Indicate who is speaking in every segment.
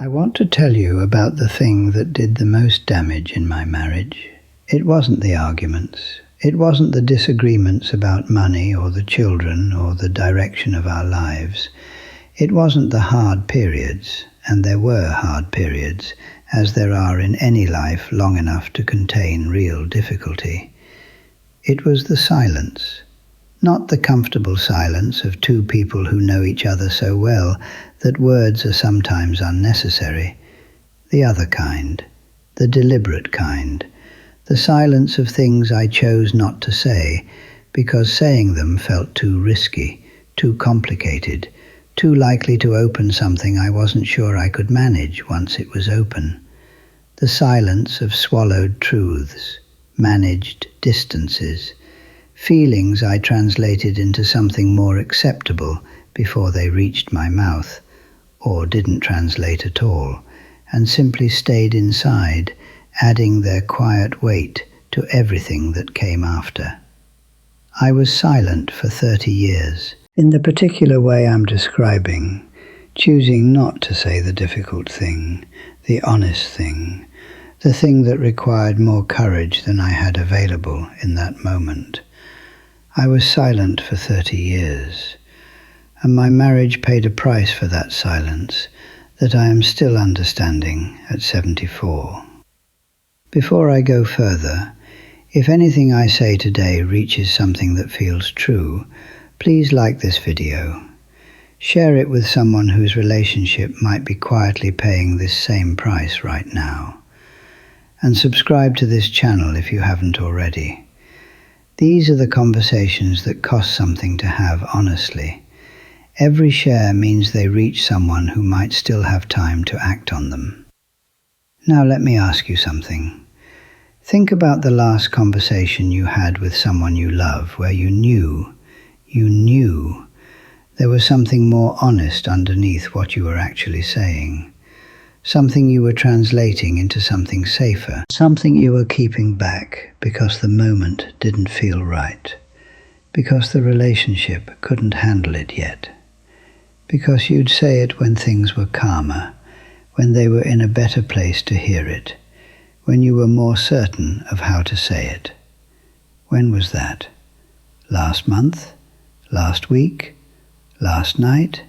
Speaker 1: I want to tell you about the thing that did the most damage in my marriage. It wasn't the arguments. It wasn't the disagreements about money or the children or the direction of our lives. It wasn't the hard periods, and there were hard periods, as there are in any life long enough to contain real difficulty. It was the silence. Not the comfortable silence of two people who know each other so well that words are sometimes unnecessary. The other kind, the deliberate kind, the silence of things I chose not to say because saying them felt too risky, too complicated, too likely to open something I wasn't sure I could manage once it was open. The silence of swallowed truths, managed distances, feelings I translated into something more acceptable before they reached my mouth, or didn't translate at all, and simply stayed inside, adding their quiet weight to everything that came after. I was silent for 30 years, in the particular way I'm describing, choosing not to say the difficult thing, the honest thing, the thing that required more courage than I had available in that moment. I was silent for 30 years, and my marriage paid a price for that silence that I am still understanding at 74. Before I go further, if anything I say today reaches something that feels true, please like this video. Share it with someone whose relationship might be quietly paying this same price right now. And subscribe to this channel if you haven't already. These are the conversations that cost something to have honestly. Every share means they reach someone who might still have time to act on them. Now let me ask you something. Think about the last conversation you had with someone you love where you knew there was something more honest underneath what you were actually saying. Something you were translating into something safer, something you were keeping back because the moment didn't feel right, because the relationship couldn't handle it yet, because you'd say it when things were calmer, when they were in a better place to hear it, when you were more certain of how to say it. When was that? Last month? Last week? Last night?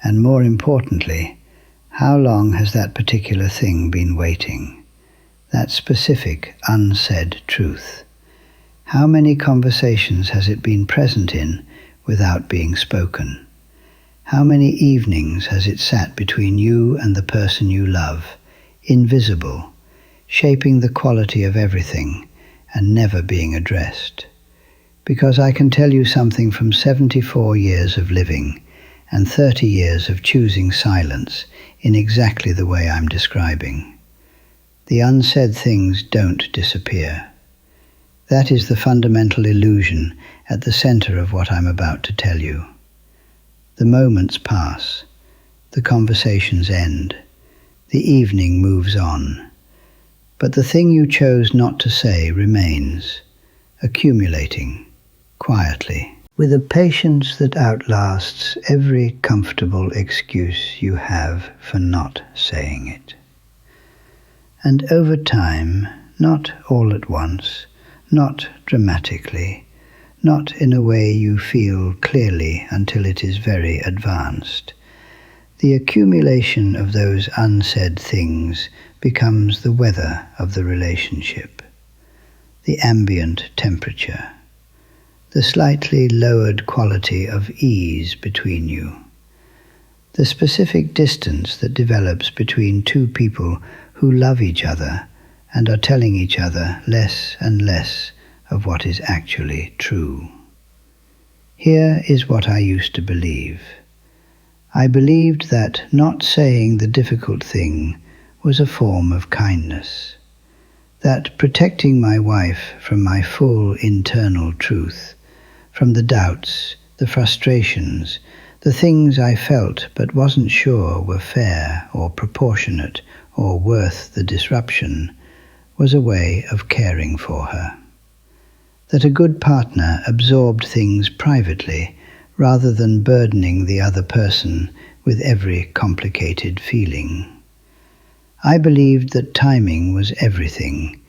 Speaker 1: And more importantly, how long has that particular thing been waiting? That specific, unsaid truth. How many conversations has it been present in without being spoken? How many evenings has it sat between you and the person you love, invisible, shaping the quality of everything and never being addressed? Because I can tell you something from 74 years of living and 30 years of choosing silence in exactly the way I'm describing. The unsaid things don't disappear. That is the fundamental illusion at the center of what I'm about to tell you. The moments pass, the conversations end, the evening moves on, but the thing you chose not to say remains, accumulating, quietly, with a patience that outlasts every comfortable excuse you have for not saying it. And over time, not all at once, not dramatically, not in a way you feel clearly until it is very advanced, the accumulation of those unsaid things becomes the weather of the relationship, the ambient temperature, the slightly lowered quality of ease between you, the specific distance that develops between two people who love each other and are telling each other less and less of what is actually true. Here is what I used to believe. I believed that not saying the difficult thing was a form of kindness, that protecting my wife from my full internal truth, from the doubts, the frustrations, the things I felt but wasn't sure were fair or proportionate or worth the disruption, was a way of caring for her. That a good partner absorbed things privately rather than burdening the other person with every complicated feeling. I believed that timing was everything,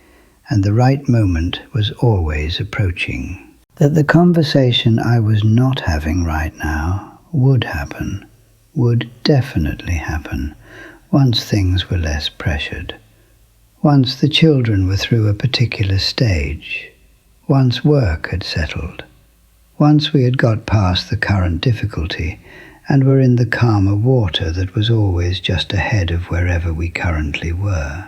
Speaker 1: and the right moment was always approaching. That the conversation I was not having right now would happen, would definitely happen, once things were less pressured. Once the children were through a particular stage. Once work had settled. Once we had got past the current difficulty and were in the calmer water that was always just ahead of wherever we currently were.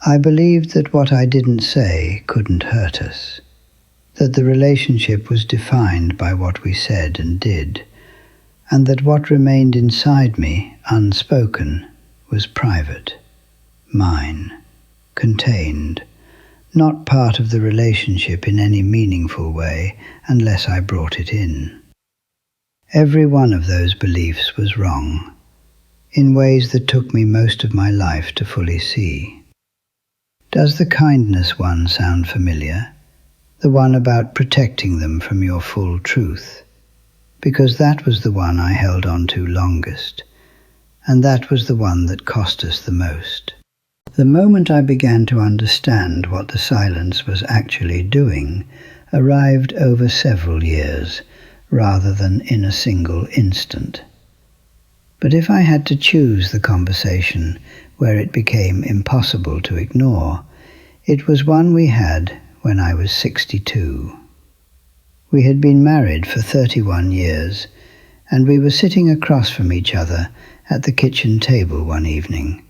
Speaker 1: I believed that what I didn't say couldn't hurt us, that the relationship was defined by what we said and did, and that what remained inside me, unspoken, was private, mine, contained, not part of the relationship in any meaningful way unless I brought it in. Every one of those beliefs was wrong, in ways that took me most of my life to fully see. Does the kindness one sound familiar? The one about protecting them from your full truth? Because that was the one I held on to longest, and that was the one that cost us the most. The moment I began to understand what the silence was actually doing arrived over several years, rather than in a single instant. But if I had to choose the conversation where it became impossible to ignore, it was one we had when I was 62. We had been married for 31 years, and we were sitting across from each other at the kitchen table one evening,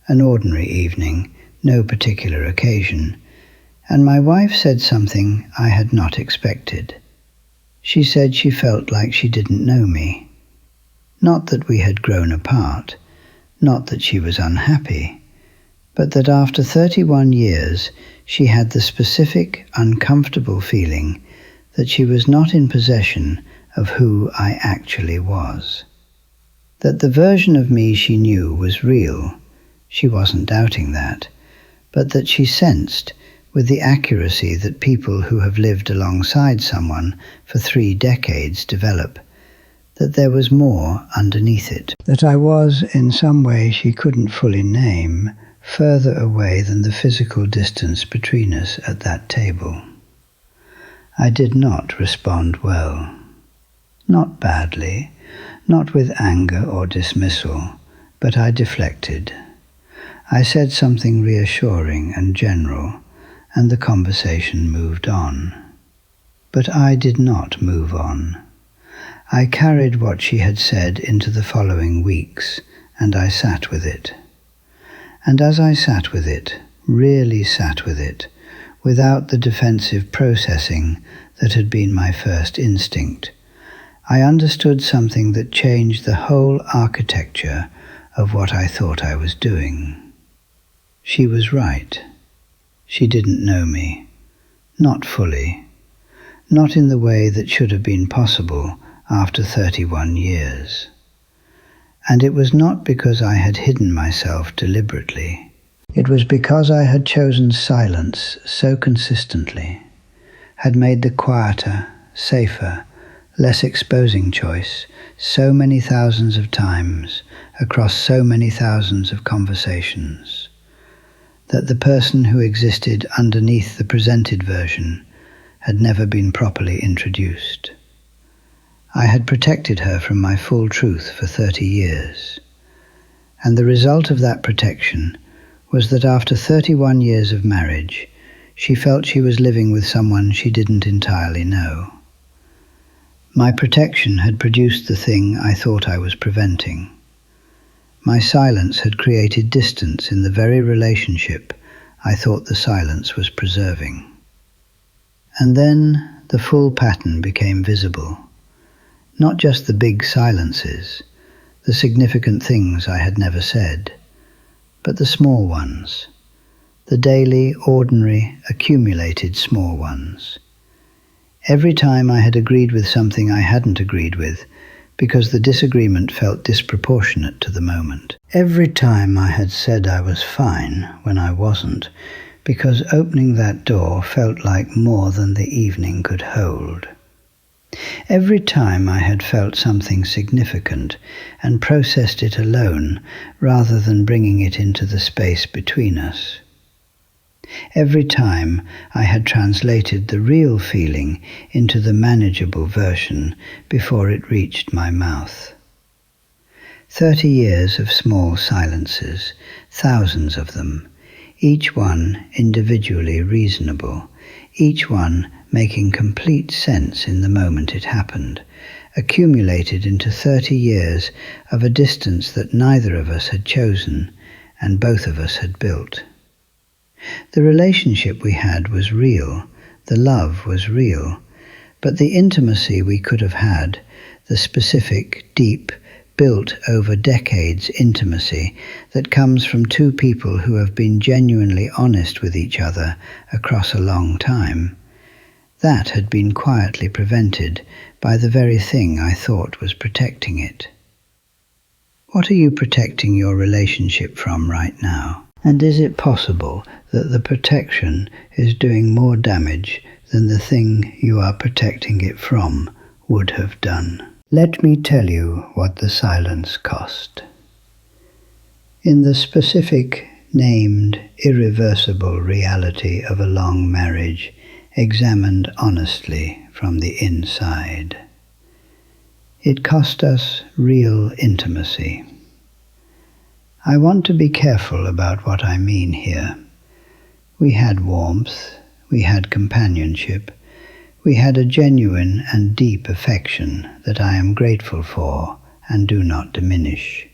Speaker 1: an ordinary evening, no particular occasion, and my wife said something I had not expected. She said she felt like she didn't know me. Not that we had grown apart, not that she was unhappy, but that after 31 years she had the specific, uncomfortable feeling that she was not in possession of who I actually was. That the version of me she knew was real, she wasn't doubting that, but that she sensed, with the accuracy that people who have lived alongside someone for 3 decades develop, that there was more underneath it. That I was, in some way she couldn't fully name, further away than the physical distance between us at that table. I did not respond well. Not badly, not with anger or dismissal, but I deflected. I said something reassuring and general, and the conversation moved on. But I did not move on. I carried what she had said into the following weeks, and I sat with it. And as I sat with it, really sat with it, without the defensive processing that had been my first instinct, I understood something that changed the whole architecture of what I thought I was doing. She was right. She didn't know me. Not fully. Not in the way that should have been possible after 31 years. And it was not because I had hidden myself deliberately. It was because I had chosen silence so consistently, had made the quieter, safer, less exposing choice so many thousands of times across so many thousands of conversations, that the person who existed underneath the presented version had never been properly introduced. I had protected her from my full truth for 30 years, and the result of that protection was that after 31 years of marriage, she felt she was living with someone she didn't entirely know. My protection had produced the thing I thought I was preventing. My silence had created distance in the very relationship I thought the silence was preserving. And then the full pattern became visible. Not just the big silences, the significant things I had never said, but the small ones, the daily, ordinary, accumulated small ones. Every time I had agreed with something I hadn't agreed with, because the disagreement felt disproportionate to the moment. Every time I had said I was fine when I wasn't, because opening that door felt like more than the evening could hold. Every time I had felt something significant and processed it alone rather than bringing it into the space between us. Every time I had translated the real feeling into the manageable version before it reached my mouth. 30 years of small silences, thousands of them, each one individually reasonable, each one making complete sense in the moment it happened, accumulated into 30 years of a distance that neither of us had chosen and both of us had built. The relationship we had was real, the love was real, but the intimacy we could have had, the specific, deep, built over decades intimacy that comes from two people who have been genuinely honest with each other across a long time, that had been quietly prevented by the very thing I thought was protecting it. What are you protecting your relationship from right now? And is it possible that the protection is doing more damage than the thing you are protecting it from would have done? Let me tell you what the silence cost. In the specific, named, irreversible reality of a long marriage, examined honestly from the inside, it cost us real intimacy. I want to be careful about what I mean here. We had warmth, we had companionship, we had a genuine and deep affection that I am grateful for and do not diminish.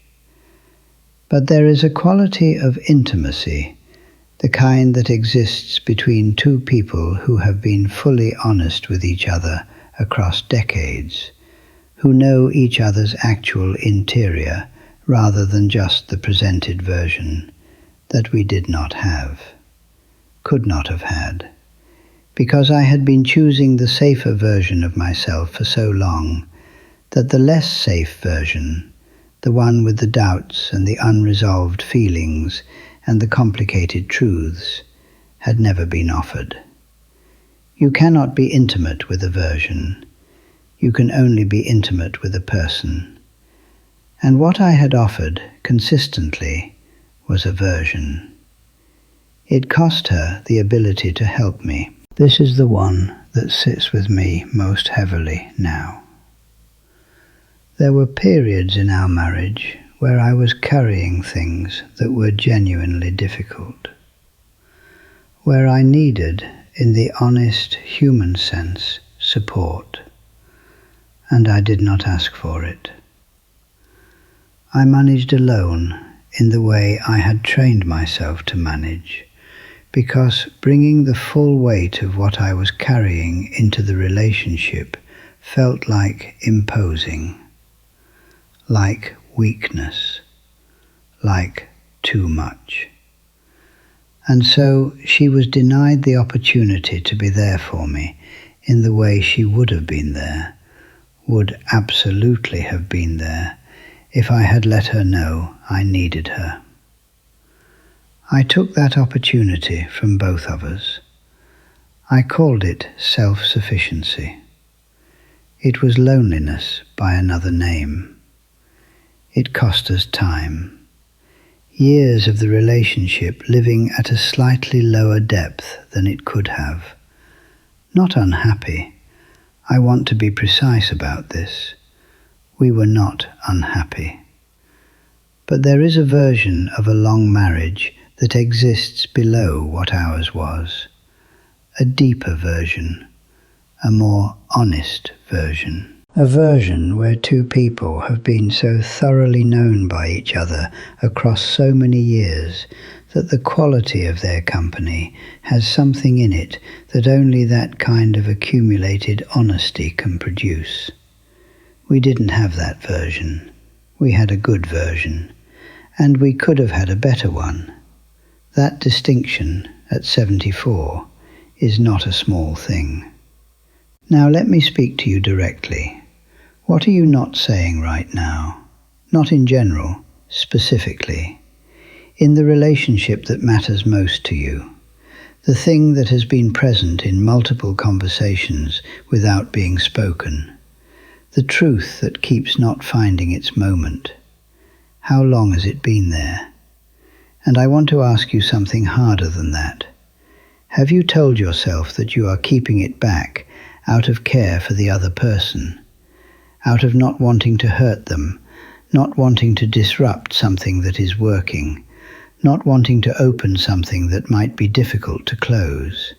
Speaker 1: But there is a quality of intimacy, the kind that exists between two people who have been fully honest with each other across decades, who know each other's actual interior rather than just the presented version, that we did not have, could not have had, because I had been choosing the safer version of myself for so long that the less safe version, the one with the doubts and the unresolved feelings and the complicated truths, had never been offered. You cannot be intimate with a version. You can only be intimate with a person. And what I had offered consistently was a version. It cost her the ability to help me. This is the one that sits with me most heavily now. There were periods in our marriage where I was carrying things that were genuinely difficult, where I needed, in the honest human sense, support, and I did not ask for it. I managed alone in the way I had trained myself to manage, because bringing the full weight of what I was carrying into the relationship felt like imposing, like weakness, like too much. And so she was denied the opportunity to be there for me in the way she would have been there, would absolutely have been there, if I had let her know I needed her. I took that opportunity from both of us. I called it self-sufficiency. It was loneliness by another name. It cost us time. Years of the relationship living at a slightly lower depth than it could have. Not unhappy. I want to be precise about this. We were not unhappy. But there is a version of a long marriage that exists below what ours was, a deeper version, a more honest version, a version where two people have been so thoroughly known by each other across so many years that the quality of their company has something in it that only that kind of accumulated honesty can produce. We didn't have that version. We had a good version, and we could have had a better one. That distinction, at 74, is not a small thing. Now let me speak to you directly. What are you not saying right now? Not in general, specifically. In the relationship that matters most to you. the thing that has been present in multiple conversations without being spoken, the truth that keeps not finding its moment. How long has it been there? And I want to ask you something harder than that. Have you told yourself that you are keeping it back out of care for the other person, out of not wanting to hurt them, not wanting to disrupt something that is working, not wanting to open something that might be difficult to close?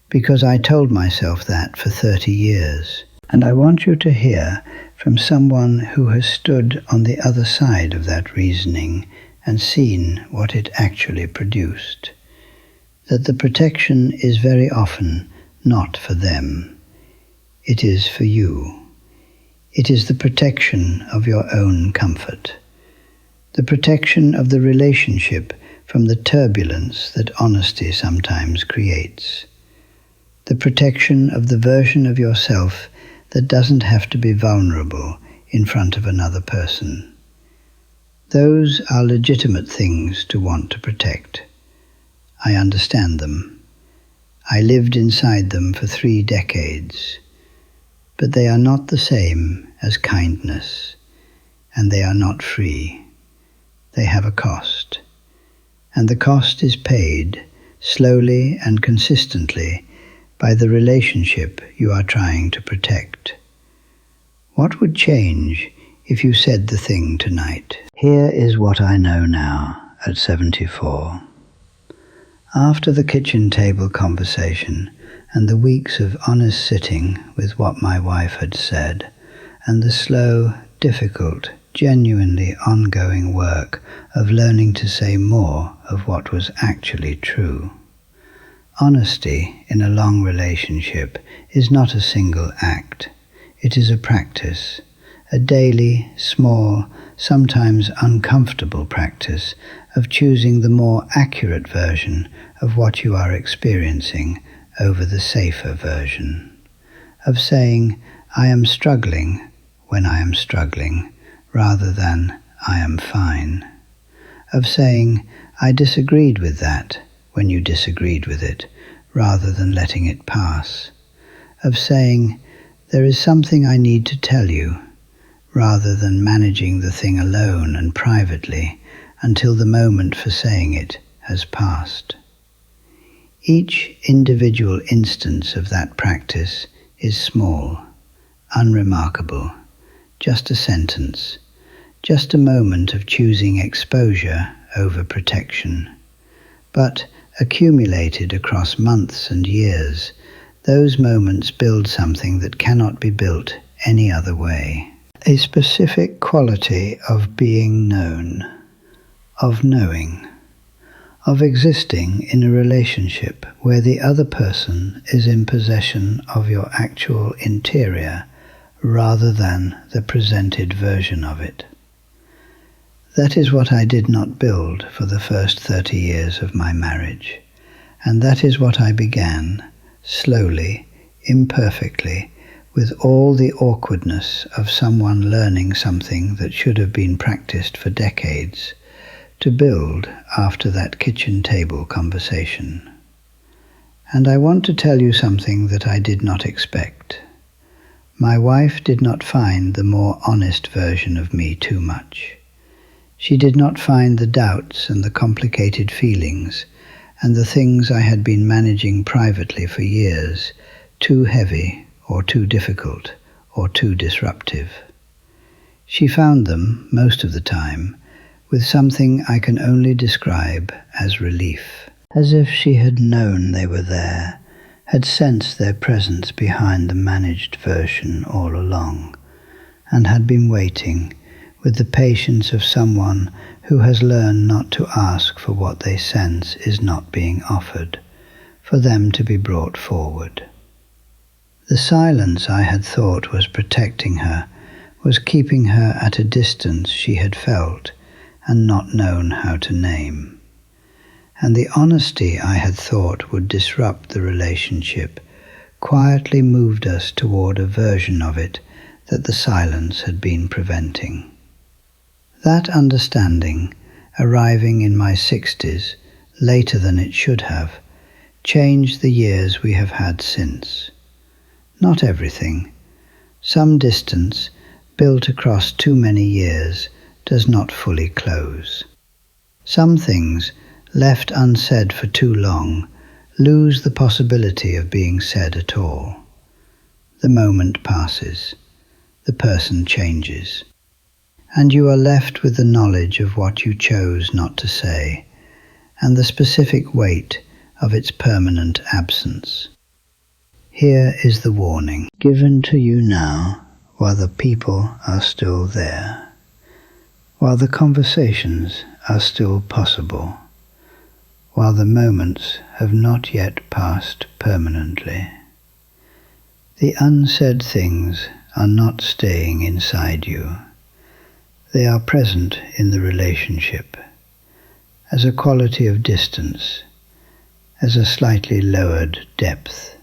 Speaker 1: Because I told myself that for 30 years. And I want you to hear from someone who has stood on the other side of that reasoning and seen what it actually produced. That the protection is very often not for them. It is for you. It is the protection of your own comfort. The protection of the relationship from the turbulence that honesty sometimes creates. The protection of the version of yourself that doesn't have to be vulnerable in front of another person. Those are legitimate things to want to protect. I understand them. I lived inside them for 3 decades. But they are not the same as kindness, and they are not free. They have a cost. And the cost is paid slowly and consistently by the relationship you are trying to protect. What would change if you said the thing tonight? Here is what I know now at 74. After the kitchen table conversation and the weeks of honest sitting with what my wife had said, and the slow, difficult, genuinely ongoing work of learning to say more of what was actually true. Honesty in a long relationship is not a single act. It is a practice, a daily, small, sometimes uncomfortable practice of choosing the more accurate version of what you are experiencing over the safer version. Of saying, I am struggling when I am struggling, rather than I am fine. Of saying, I disagreed with that when you disagreed with it, rather than letting it pass. Of saying, there is something I need to tell you, rather than managing the thing alone and privately until the moment for saying it has passed. Each individual instance of that practice is small, unremarkable, just a sentence, just a moment of choosing exposure over protection. But accumulated across months and years, those moments build something that cannot be built any other way. A specific quality of being known, of knowing, of existing in a relationship where the other person is in possession of your actual interior rather than the presented version of it. That is what I did not build for the first 30 years of my marriage, and that is what I began, slowly, imperfectly, with all the awkwardness of someone learning something that should have been practiced for decades, to build after that kitchen table conversation. And I want to tell you something that I did not expect. My wife did not find the more honest version of me too much. She did not find the doubts and the complicated feelings and the things I had been managing privately for years too heavy or too difficult or too disruptive. She found them, most of the time, with something I can only describe as relief, as if she had known they were there, had sensed their presence behind the managed version all along, and had been waiting with the patience of someone who has learned not to ask for what they sense is not being offered, for them to be brought forward. The silence I had thought was protecting her was keeping her at a distance she had felt and not known how to name. And the honesty I had thought would disrupt the relationship quietly moved us toward a version of it that the silence had been preventing. That understanding, arriving in my 60s, later than it should have, change the years we have had since. Not everything. Some distance, built across too many years, does not fully close. Some things, left unsaid for too long, lose the possibility of being said at all. The moment passes. The person changes. And you are left with the knowledge of what you chose not to say, and the specific weight of its permanent absence. Here is the warning, given to you now while the people are still there, while the conversations are still possible, while the moments have not yet passed permanently. The unsaid things are not staying inside you. They are present in the relationship, as a quality of distance, as a slightly lowered depth,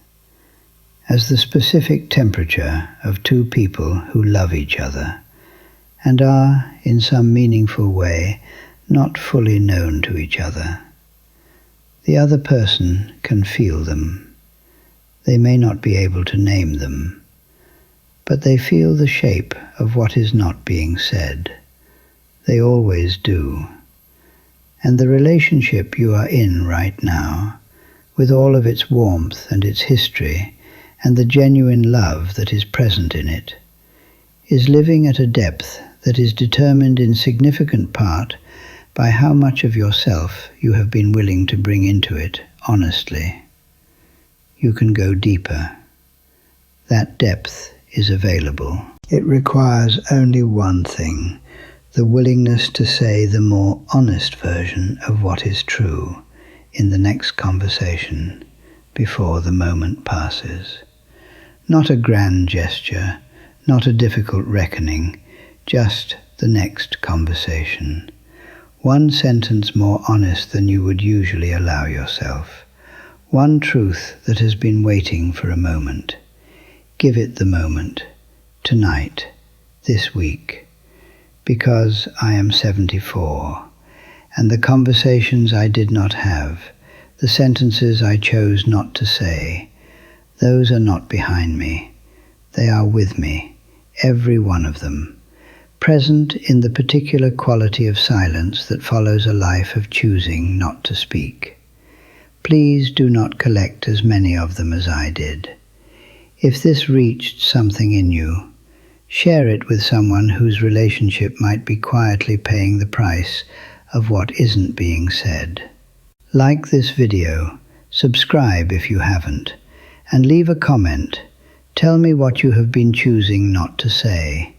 Speaker 1: as the specific temperature of two people who love each other and are, in some meaningful way, not fully known to each other. The other person can feel them. They may not be able to name them, but they feel the shape of what is not being said. They always do. And the relationship you are in right now, with all of its warmth and its history, and the genuine love that is present in it, is living at a depth that is determined in significant part by how much of yourself you have been willing to bring into it honestly. You can go deeper. That depth is available. It requires only one thing, the willingness to say the more honest version of what is true in the next conversation before the moment passes. Not a grand gesture, not a difficult reckoning, just the next conversation. One sentence more honest than you would usually allow yourself. One truth that has been waiting for a moment. Give it the moment, tonight, this week. Because I am 74, and the conversations I did not have, the sentences I chose not to say, those are not behind me. They are with me, every one of them, present in the particular quality of silence that follows a life of choosing not to speak. Please do not collect as many of them as I did. If this reached something in you, share it with someone whose relationship might be quietly paying the price of what isn't being said. Like this video, subscribe if you haven't, and leave a comment. Tell me what you have been choosing not to say,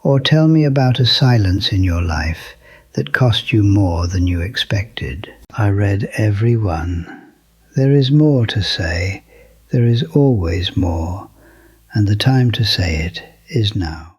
Speaker 1: or tell me about a silence in your life that cost you more than you expected. I read every one. There is more to say. There is always more, and the time to say it is now.